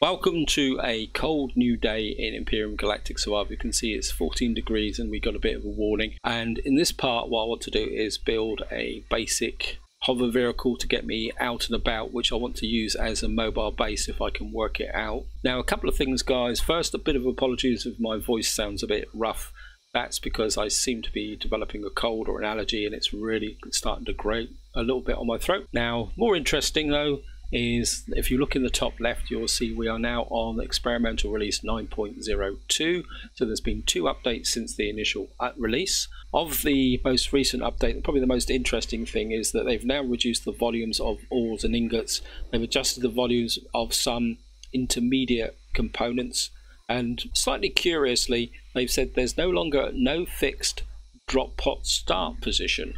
Welcome to a cold new day in Empyrion Galactic Survival. You can see it's 14 degrees and we got a bit of a warning. And in this part, what I want to do is build a basic hover vehicle to get me out and about, which I want to use as a mobile base if I can work it out. Now, a couple of things, guys. First, a bit of apologies if my voice sounds a bit rough. That's because I seem to be developing a cold or an allergy and it's really starting to grate a little bit on my throat. Now, more interesting though, is if you look in the top left, you'll see we are now on experimental release 9.02. So there's been 2 updates since the initial release. Of the most recent update, probably the most interesting thing is that they've now reduced the volumes of ores and ingots. They've adjusted the volumes of some intermediate components, and slightly curiously, they've said there's no longer no fixed drop pot start position.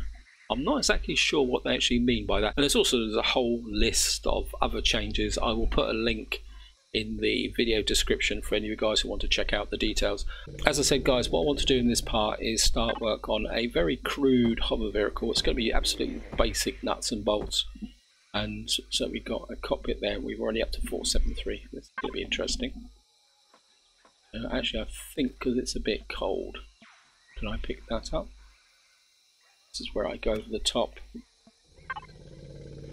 I'm not exactly sure what they actually mean by that. And there's a whole list of other changes. I will put a link in the video description for any of you guys who want to check out the details. As I said, guys, what I want to do in this part is start work on a very crude hover vehicle. It's going to be absolutely basic nuts and bolts. And so we've got a cockpit there. We're already up to 473. This is going to be interesting. Actually, I think because it's a bit cold, can I pick that up? This is where I go over the top.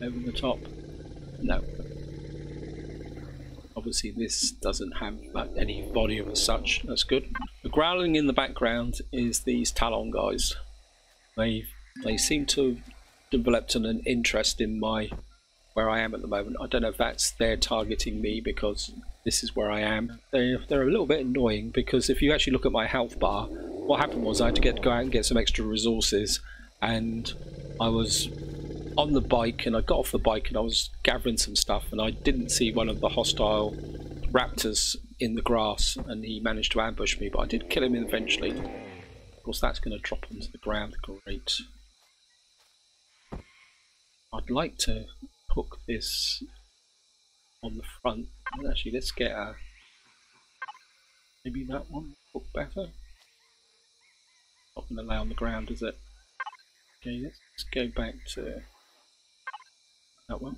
Over the top. No. Obviously this doesn't have any volume as such. That's good. The growling in the background is these Talon guys. They seem to have developed an interest in where I am at the moment. I don't know if that's they're targeting me because this is where I am. They're a little bit annoying because if you actually look at my health bar, what happened was I had to go out and get some extra resources. And I was on the bike and I got off the bike and I was gathering some stuff and I didn't see one of the hostile raptors in the grass and he managed to ambush me, but I did kill him eventually. Of course that's going to drop onto the ground. Great. I'd like to hook this on the front. Actually, let's get maybe that one hook better. Not going to lay on the ground, is it? Okay, let's go back to that one.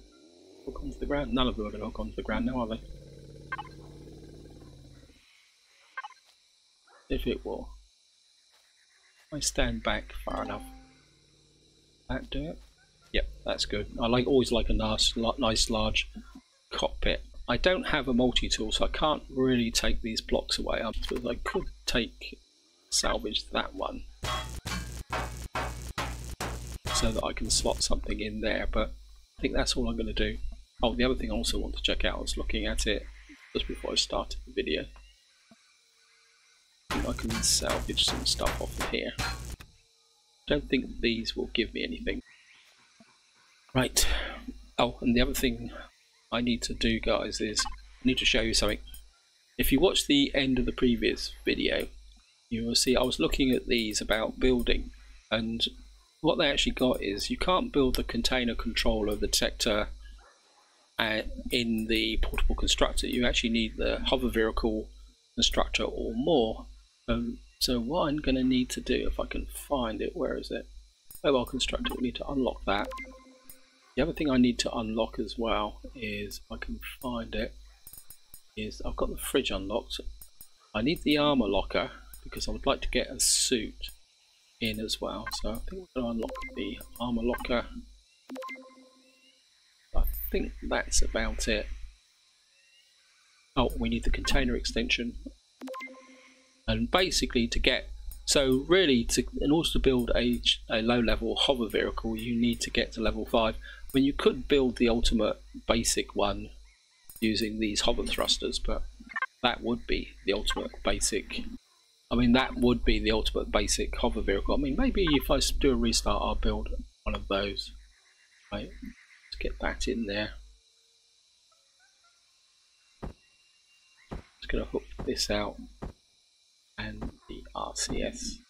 Hook onto the ground. None of them are going to hook onto the ground now, are they? If it will. If I stand back far enough. That do it? Yep, that's good. I always like a nice large cockpit. I don't have a multi-tool, so I can't really take these blocks away. I suppose I could salvage that one, so that I can slot something in there, but I think that's all I'm going to do. Oh, the other thing I also want to check out, I was looking at it just before I started the video. I think I can salvage some stuff off of here. Don't think these will give me anything. Right. Oh, and the other thing I need to do, guys, is I need to show you something. If you watch the end of the previous video, you will see I was looking at these about building, and what they actually got is you can't build the container controller, the detector in the portable constructor. You actually need the hover vehicle constructor or more. So what I'm going to need to do, if I can find it, where is it? Mobile constructor, we need to unlock that. The other thing I need to unlock as well is, if I can find it, is I've got the fridge unlocked. I need the armor locker because I would like to get a suit in as well, so I think we're going to unlock the armor locker. I think that's about it. Oh, we need the container extension, and basically in order to build a low-level hover vehicle, you need to get to level 5. I mean, you could build the ultimate basic one using these hover thrusters, but that would be the ultimate basic. I mean, that would be the ultimate basic hover vehicle. I mean, maybe if I do a restart, I'll build one of those. Right, let's get that in there. Just going to hook this out and the RCS.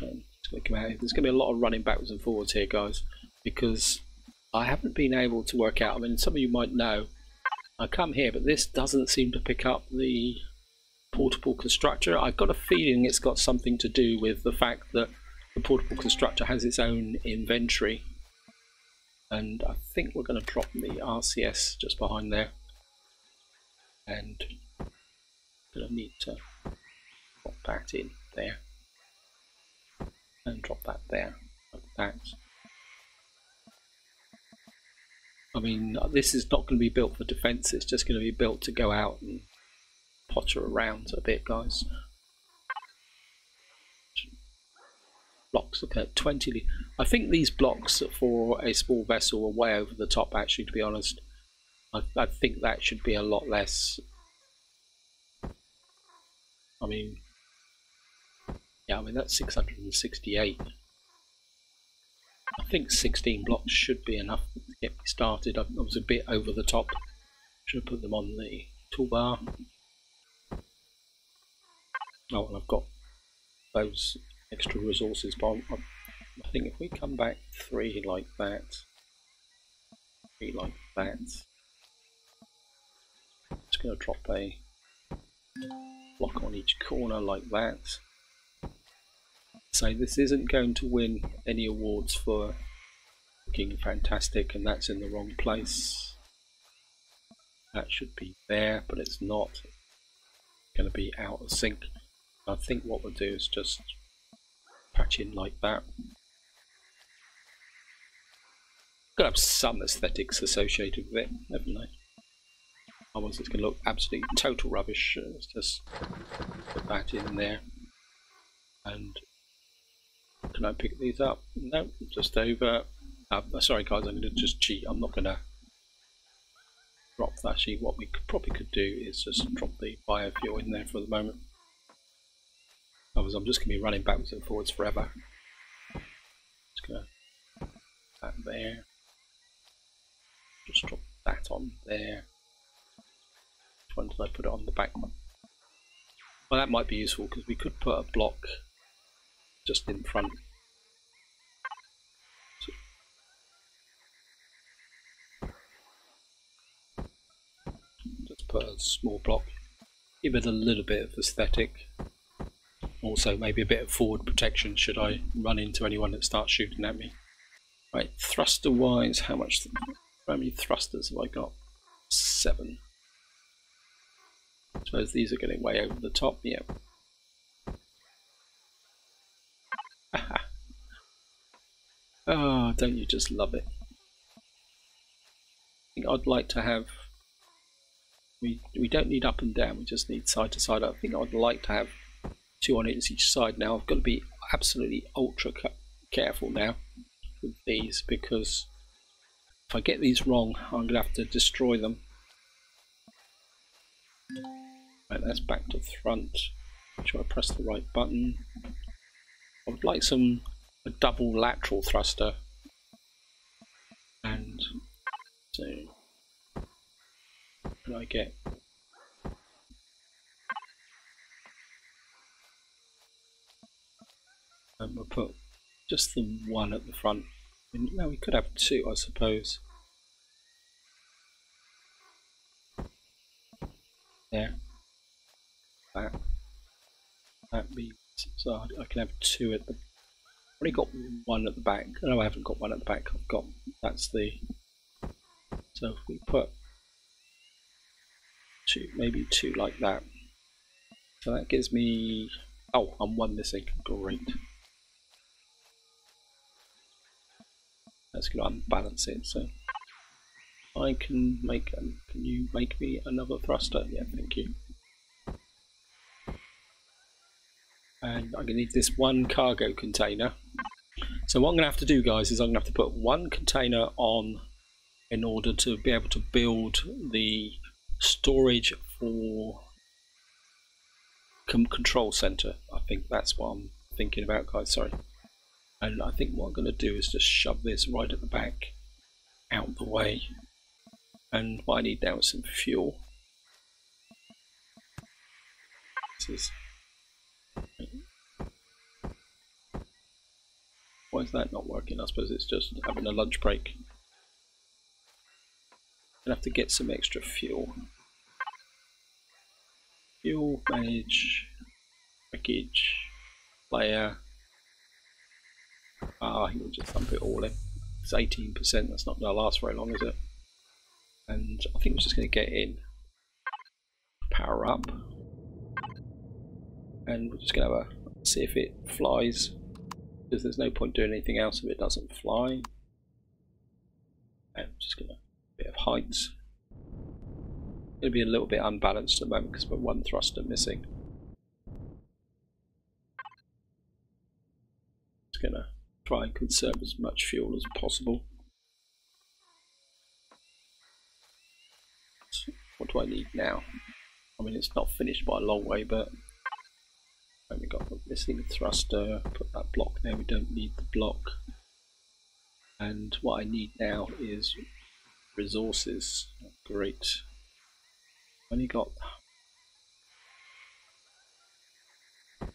And it's going to come out. There's going to be a lot of running backwards and forwards here, guys, because I haven't been able to work out. I mean, some of you might know. I come here, but this doesn't seem to pick up the portable constructor. I've got a feeling it's got something to do with the fact that the portable constructor has its own inventory And I think we're going to drop the RCS just behind there, and going to need to drop that in there and drop that there like that. I mean, this is not going to be built for defense, it's just going to be built to go out and potter around a bit, guys. Blocks, okay, 20. I think these blocks for a small vessel are way over the top, actually, to be honest. I think that should be a lot less. I mean, yeah, I mean, that's 668. I think 16 blocks should be enough to get me started. I was a bit over the top. Should have put them on the toolbar. Oh, and I've got those extra resources, but I think if we come back 3 like that, 3 like that, it's going to drop a block on each corner like that. So this isn't going to win any awards for looking fantastic, and that's in the wrong place. That should be there, but it's not. It's going to be out of sync. I think what we'll do is just patch in like that. Got to have some aesthetics associated with it, haven't I? Otherwise it's going to look absolutely total rubbish. Let's just put that in there. And can I pick these up? No, just over. Sorry guys, I'm going to just cheat. I'm not going to drop that. Actually, what we probably could do is just drop the biofuel in there for the moment. Otherwise I'm just going to be running backwards and forwards forever. Just going to put that there. Just drop that on there. Which one did I put it on? The back one? Well, that might be useful because we could put a block just in front. Just put a small block. Give it a little bit of aesthetic. Also maybe a bit of forward protection should I run into anyone that starts shooting at me. Right, thruster wise, how many thrusters have I got? 7. I suppose these are getting way over the top, yeah. Oh, don't you just love it? I think I'd like to have, we don't need up and down, we just need side to side. I think I'd like to have 2 on each side now. I've got to be absolutely ultra careful now with these, because if I get these wrong I'm going to have to destroy them. Right, that's back to front. Make sure I press the right button. I would like a double lateral thruster, and so can I get and we'll put just the one at the front. And no, we could have 2, I suppose. There. That means so I can have 2 at the. I've only got 1 at the back. No, I haven't got 1 at the back. I've got. That's the. So if we put 2, maybe 2 like that. So that gives me. Oh, I'm 1 missing. Great. That's going to unbalance it. So I can make. Can you make me another thruster? Yeah, thank you. And I'm going to need this 1 cargo container. So what I'm going to have to do, guys, is I'm going to have to put 1 container on in order to be able to build the storage for control center. I think that's what I'm thinking about, guys, sorry. And I think what I'm going to do is just shove this right at the back, out the way. And what I need now is some fuel. This is. Why is that not working? I suppose it's just having a lunch break. I'll have to get some extra fuel. Fuel, manage, package, player. I think we'll just dump it all in. It's 18%. That's not going to last very long, is it? And I think we're just going to get in, power up, and we're just going to see if it flies, because there's no point doing anything else if it doesn't fly. And I'm just going to bit of height. It's going to be a little bit unbalanced at the moment because we're one thruster missing. Just going to try and conserve as much fuel as possible. So what do I need now? I mean, it's not finished by a long way, but I've only got the missing thruster. Put that block there, we don't need the block. And what I need now is resources. Great. Only got... I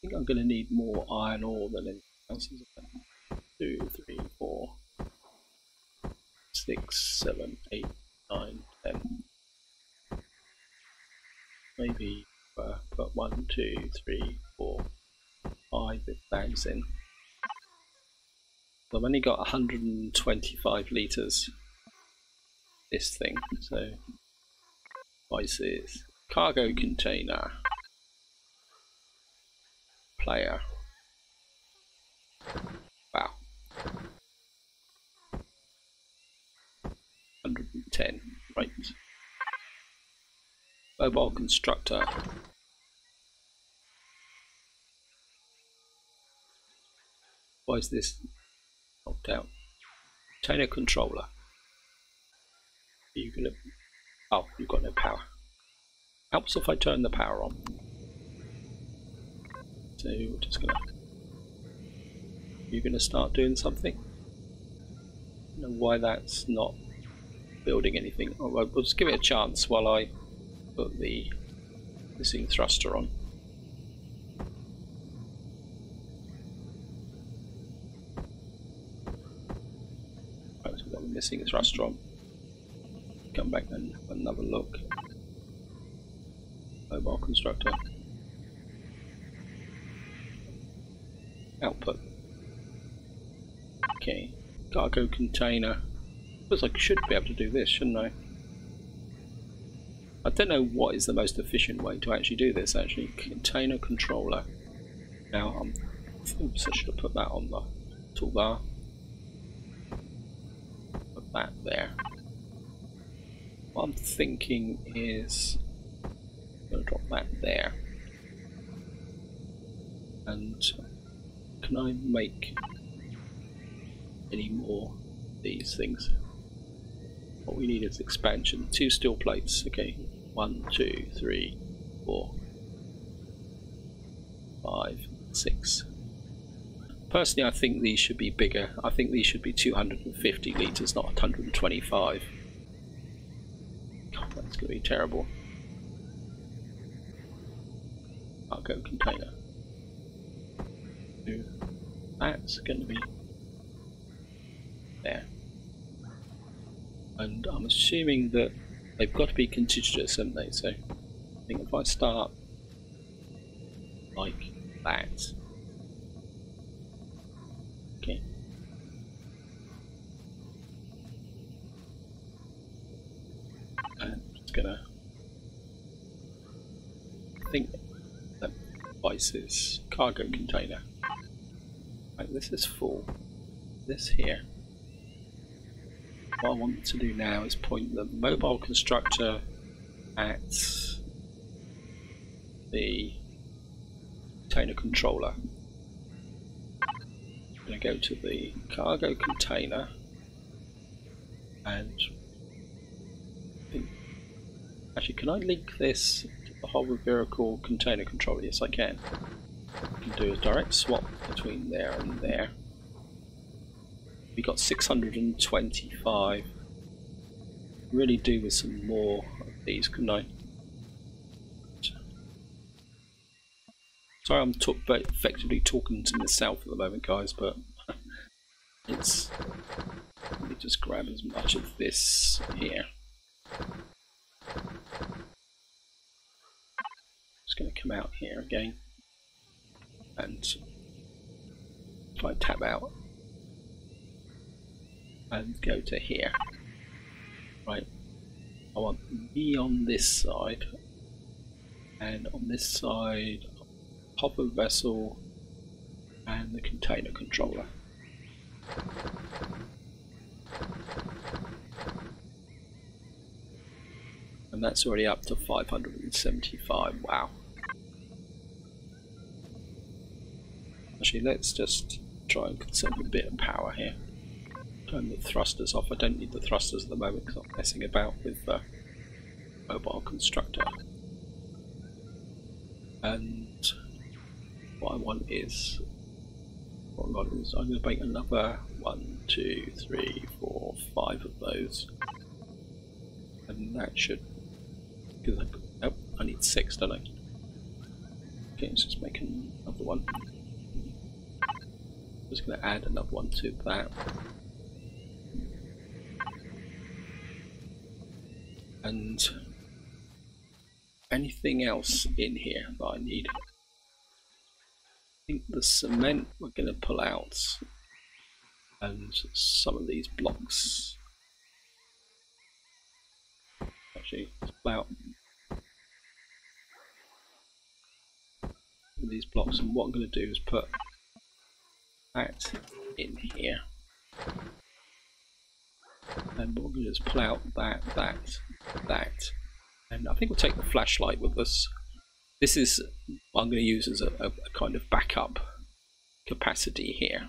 think I'm going to need more iron ore than anything else. 2, 3, 4, 6, 7, 8, 9, 10. Maybe put 1, 2, 3, 4, 5 bags in. So I've only got 125 litres. This thing. So devices, cargo container, player. Wow. 110. Right. Mobile constructor. Why is this knocked out? Container controller. Are you gonna... Oh, you've got no power. Helps if I turn the power on. So we're just gonna... You're gonna start doing something? I don't know why that's not building anything. Oh, well, we'll just give it a chance while I put the missing thruster on. Right, so we've got the missing thruster on. Come back and have another look. Mobile constructor. Output. Okay. Cargo container. Looks like I should be able to do this, shouldn't I? I don't know what is the most efficient way to actually do this, actually. Container controller. Now, oops, I should have put that on the toolbar. Put that there. What I'm thinking is I'm going to drop that there. And can I make any more of these things? What we need is expansion. 2 steel plates. Okay. 1, 2, 3, 4, 5, 6. Personally, I think these should be bigger. I think these should be 250 litres, not 125. God, that's going to be terrible. Cargo container. That's going to be there. And I'm assuming that they've got to be contiguous, haven't they? So I think if I start like that. Okay. And I'm just gonna think that devices, cargo container. Right, this is full. This here. What I want to do now is point the mobile constructor at the container controller. I'm going to go to the cargo container and actually, can I link this to the hover vehicle container controller? Yes, I can. I can do a direct swap between there and there. We got 625. Really do with some more of these, couldn't I? Sorry, I'm effectively talking to myself at the moment, guys, but it's... Let me just grab as much of this here. Just going to come out here again and try and tab out. and go to here. Right, I want me on this side, and on this side, hopper vessel and the container controller. And that's already up to 575. Wow. Actually, let's just try and conserve a bit of power here. Turn the thrusters off. I don't need the thrusters at the moment because I'm messing about with the mobile constructor. And what I want is, I'm going to make another 1, 2, 3, 4, 5 of those, and that should. Because nope, I need 6, don't I? Okay, let's just make another one. Just going to add another one to that. And anything else in here that I need? I think the cement we're going to pull out, and some of these blocks. Actually, pull out these blocks, and what I'm going to do is put that in here, and what I'm going to do is pull out that, and I think we'll take the flashlight with us. This is what I'm going to use as a kind of backup capacity here.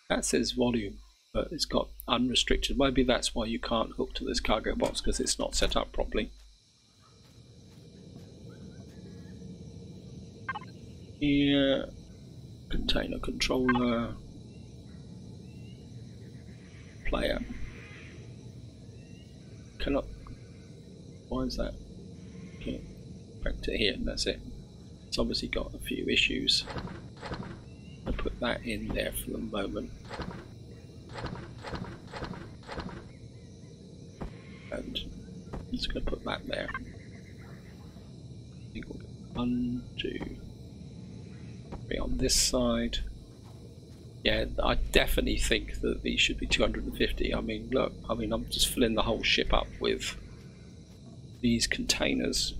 That says volume, but it's got unrestricted. Maybe that's why you can't hook to this cargo box, because it's not set up properly. Here, container controller, player. Cannot. Why is that? Okay, back to here, and that's it. It's obviously got a few issues. I'll put that in there for the moment. And I'm just going to put that there. I think we'll go 1, 2, 3 on this side. Yeah, I definitely think that these should be 250. I mean, look, I'm just filling the whole ship up with these containers,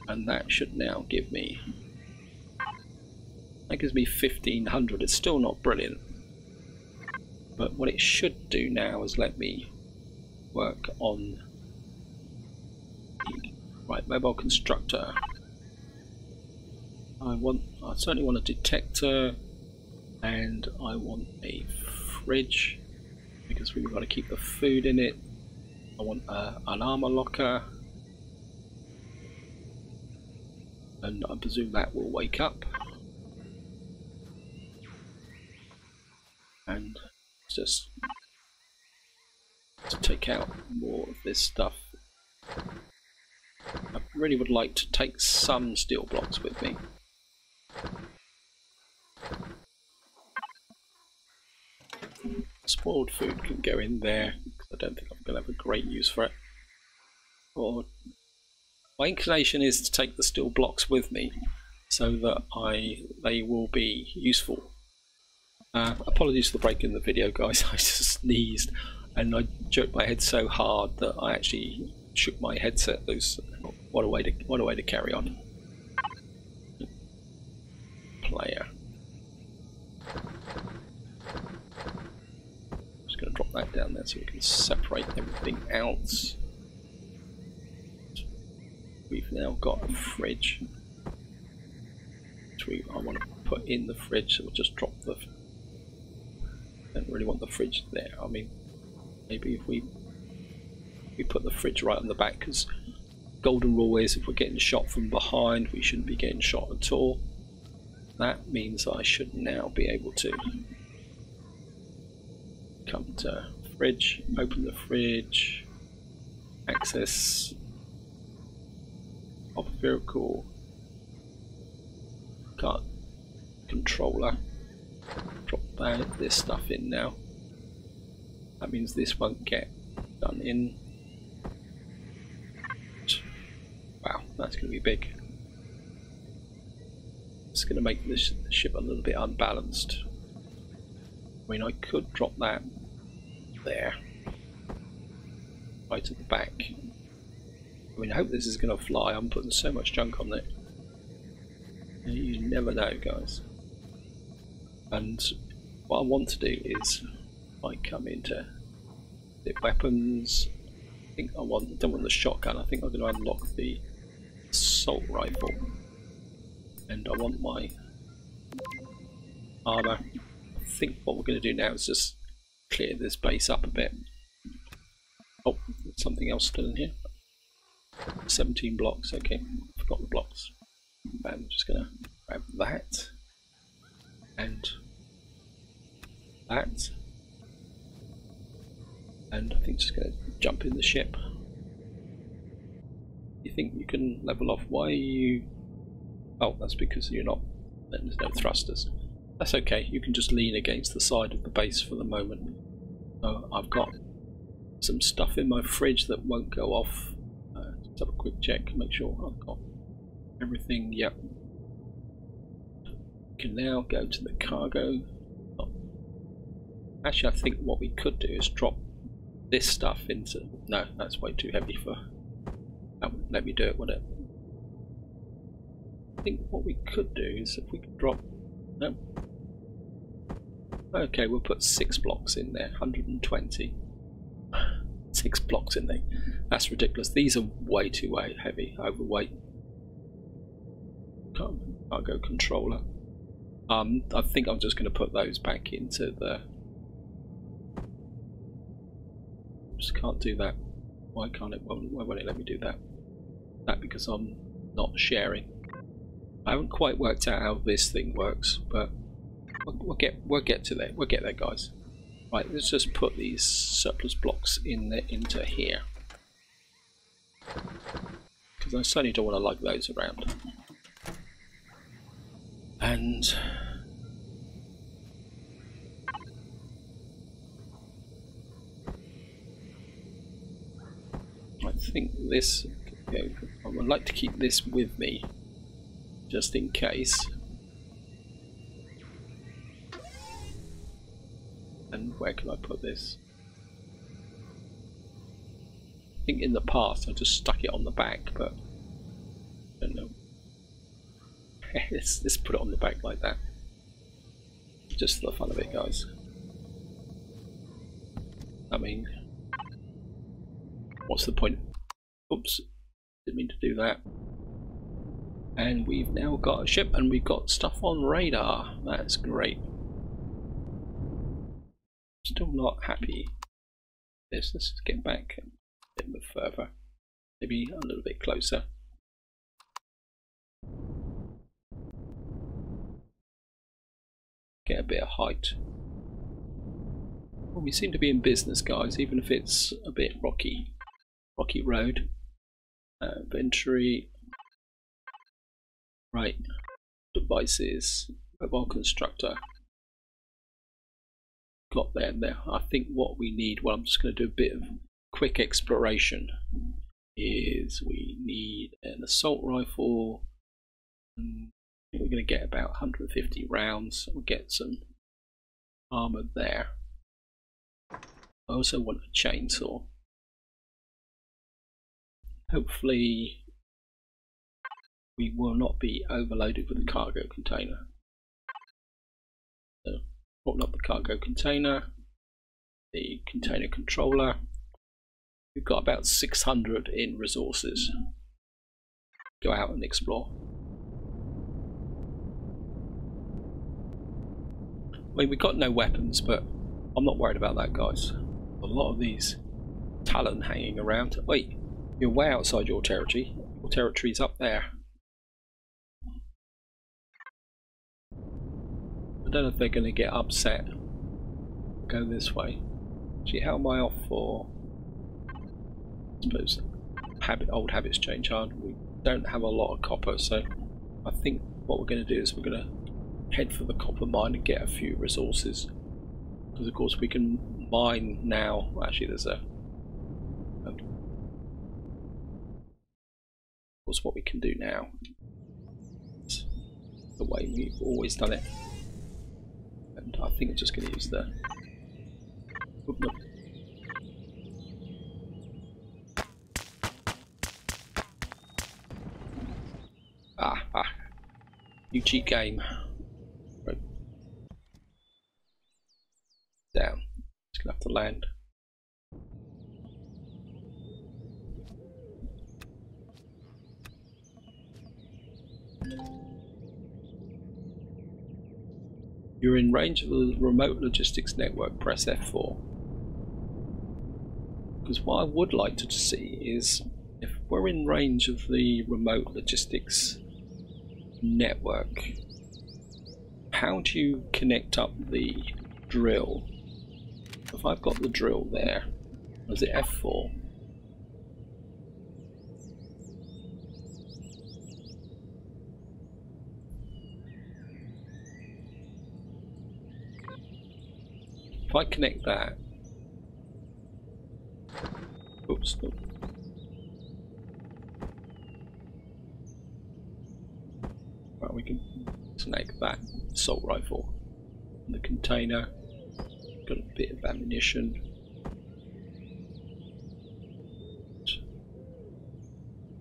and that should now give me, that gives me 1500. It's still not brilliant, but what it should do now is let me work on the right mobile constructor. I certainly want a detector, and I want a fridge because we've got to keep the food in it. I want an armor locker, and I presume that will wake up. And just to take out more of this stuff. I really would like to take some steel blocks with me. Spoiled food can go in there, because I don't think I'm going to have a great use for it. Or my inclination is to take the steel blocks with me, so that they will be useful. Apologies for the break in the video, guys. I just sneezed and I jerked my head so hard that I actually shook my headset loose. What a way to carry on. Player. Just going to drop that down there so we can separate everything else. We've now got a fridge, which I want to put in the fridge, so we'll just drop the. Don't really want the fridge there. I mean, maybe if we put the fridge right on the back, because golden rule is if we're getting shot from behind, we shouldn't be getting shot at all. That means I should now be able to come to fridge, open the fridge, access of vehicle, got controller, drop this stuff in now. That means this won't get done in. Wow, that's going to be big. It's going to make this ship a little bit unbalanced. I mean, I could drop that there, right at the back. I mean, I hope this is going to fly. I'm putting so much junk on it. You never know, guys. And what I want to do is, I come into the weapons. I think I don't want the shotgun. I think I'm going to unlock the assault rifle, and I want my armor. I think what we're going to do now is just clear this base up a bit. Oh, there's something else still in here. 17 blocks. Okay, forgot the blocks. I'm just going to grab that and that, and I think just going to jump in the ship. You think you can level off? Why are you... Oh, that's because you're not... There's no thrusters. That's okay, you can just lean against the side of the base for the moment. I've got some stuff in my fridge that won't go off. Just have a quick check, make sure I've got everything. Yep. Can now go to the cargo. Oh. Actually, I think what we could do is drop this stuff into... No, that's way too heavy for... That wouldn't let me do it, would it? I think what we could do is if we could drop... No. Okay, we'll put 6 blocks in there, 120. 6 blocks in there. That's ridiculous. These are way too heavy, overweight. Cargo controller. I think I'm just going to put those back into the... Just can't do that. Why can't it? Why won't it let me do that? That because I'm not sharing. I haven't quite worked out how this thing works, but we'll get to there. We'll get there, guys. Right, let's just put these surplus blocks into here, because I certainly don't want to lug those around. And I think this, okay, I would like to keep this with me just in case. And where can I put this? I think in the past I just stuck it on the back, but I don't know. let's put it on the back like that. Just for the fun of it, guys. I mean, what's the point? Oops, didn't mean to do that. And we've now got a ship and we've got stuff on radar. That's great. Still not happy. Let's get back a bit further. Maybe a little bit closer. Get a bit of height. Well, we seem to be in business, guys, even if it's a bit rocky. Rocky road. Inventory. Right. Devices. Mobile constructor. Got there and there. I think what we need, well, I'm just going to do a bit of quick exploration, is we need an assault rifle. We're going to get about 150 rounds. We'll get some armor there. I also want a chainsaw. Hopefully we will not be overloaded with the cargo container. So, open up the cargo container, the container controller. We've got about 600 in resources. Go out and explore. I mean, we've got no weapons, but I'm not worried about that, guys. A lot of these talent hanging around. Wait, you're way outside your territory. Your territory's up there. I don't know if they're going to get upset. Go this way. Actually, how am I off for? I suppose old habits change hard. We don't have a lot of copper, so I think what we're going to do is we're going to head for the copper mine and get a few resources. Because of course we can mine now. Actually, there's a. Of course, what we can do now. It's the way we've always done it. And I think I'm just going to use the You cheat game. Right. Down. Just gonna have to land. You're in range of the remote logistics network, press F4. Because what I would like to see is, if we're in range of the remote logistics network, how do you connect up the drill? If I've got the drill there, is it F4? If I connect that, oops, no. Right, we can snag that assault rifle in the container. Got a bit of ammunition.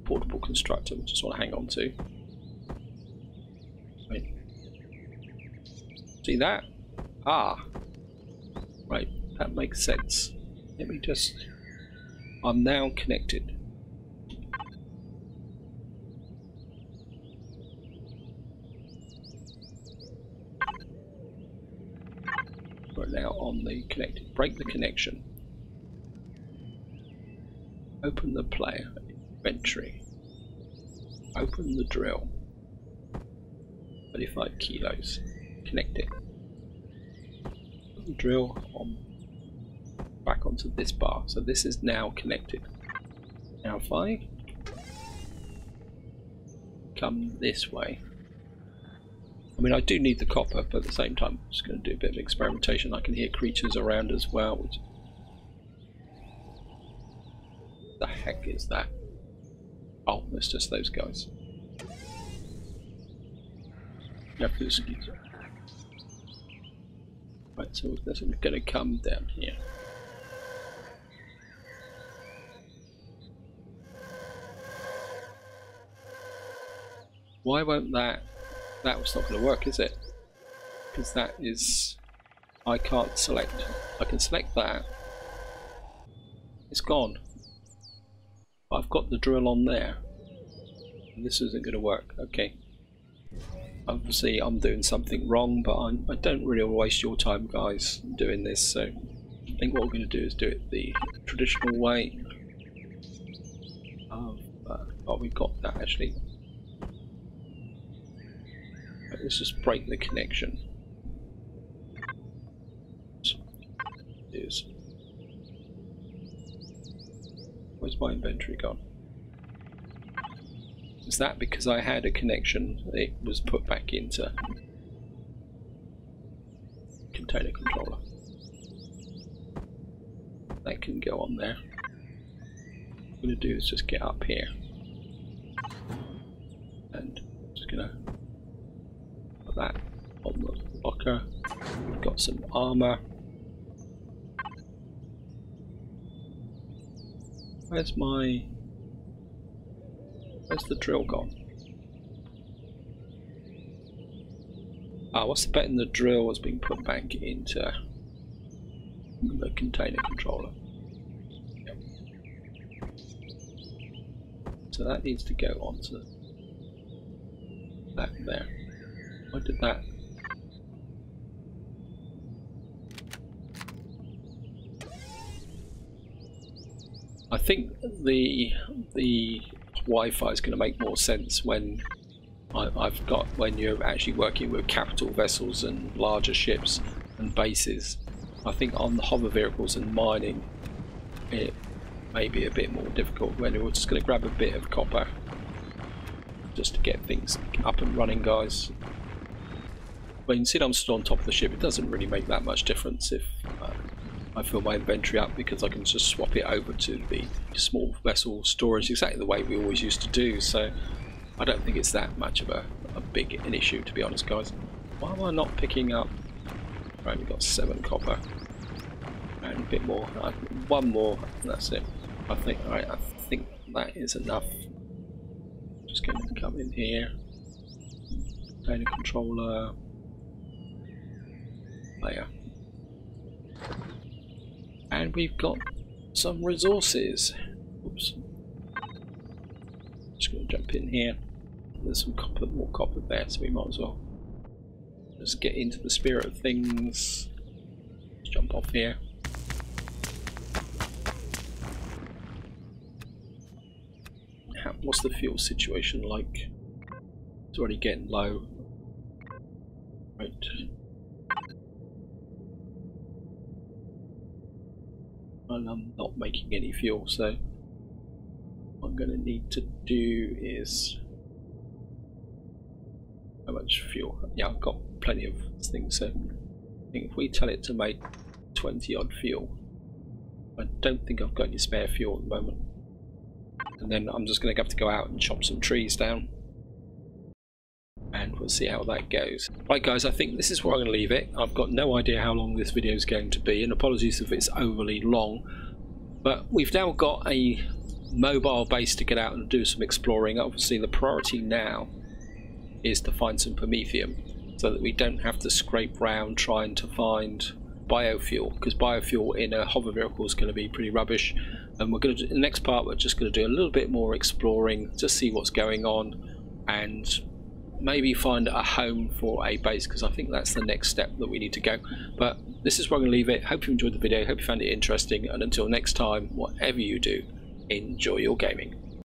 Portable constructor, we just want to hang on to. Right. See that? Ah! Right, that makes sense. Let me just... I'm now connected. We're now on the connected. Break the connection. Open the player inventory. Open the drill. 35 kilos. Connect it. Put the drill on back onto this bar. So this is now connected. Now if I come this way, I mean I do need the copper, but at the same time I'm just going to do a bit of experimentation. I can hear creatures around as well. Which... the heck is that? Oh, it's just those guys. Yep, right, so this is going to come down here. Why won't that? That was not going to work, is it? Because that is... I can't select. I can select that. It's gone. I've got the drill on there. And this isn't going to work. Okay. Obviously I'm doing something wrong, but I don't really want to waste your time, guys, doing this. So I think what we're going to do is do it the traditional way. Oh, we've got that actually. Right, let's just break the connection. Where's my inventory gone? Is that because I had a connection? It was put back into container controller. That can go on there. What I'm going to do is just get up here and I'm just going to put that on the locker. We've got some armor. Where's the drill gone? Ah, what's the betting the drill has been put back into the container controller? Yep. So that needs to go onto that there. Why did that? I think the Wi-Fi is going to make more sense when when you're actually working with capital vessels and larger ships and bases. I think on the hover vehicles and mining it may be a bit more difficult. When we're just going to grab a bit of copper just to get things up and running, guys. When you see I'm still on top of the ship, it doesn't really make that much difference if I fill my inventory up, because I can just swap it over to the small vessel storage exactly the way we always used to do. So I don't think it's that much of a big an issue, to be honest, guys. Why am I not picking up? Right, we've got 7 copper and a bit more. One more, and that's it. I think. Alright, I think that is enough. Just going to come in here. Data controller. There. And we've got some resources. Oops. Just going to jump in here. There's some copper, more copper there, so we might as well just get into the spirit of things. Let's jump off here. What's the fuel situation like? It's already getting low. Right. And I'm not making any fuel, so what I'm going to need to do is... How much fuel? Yeah, I've got plenty of things, so I think if we tell it to make 20 odd fuel, I don't think I've got any spare fuel at the moment. And then I'm just going to have to go out and chop some trees down, and we'll see how that goes. Right guys, I think this is where I'm going to leave it. I've got no idea how long this video is going to be, and apologies if it's overly long, but we've now got a mobile base to get out and do some exploring. Obviously the priority now is to find some promethium so that we don't have to scrape round trying to find biofuel, because biofuel in a hover vehicle is going to be pretty rubbish. And we're going to do, in the next part, we're just going to do a little bit more exploring, just see what's going on, and maybe find a home for a base, because I think that's the next step that we need to go. But this is where I'm going to leave it. Hope you enjoyed the video, hope you found it interesting, and until next time, whatever you do, enjoy your gaming.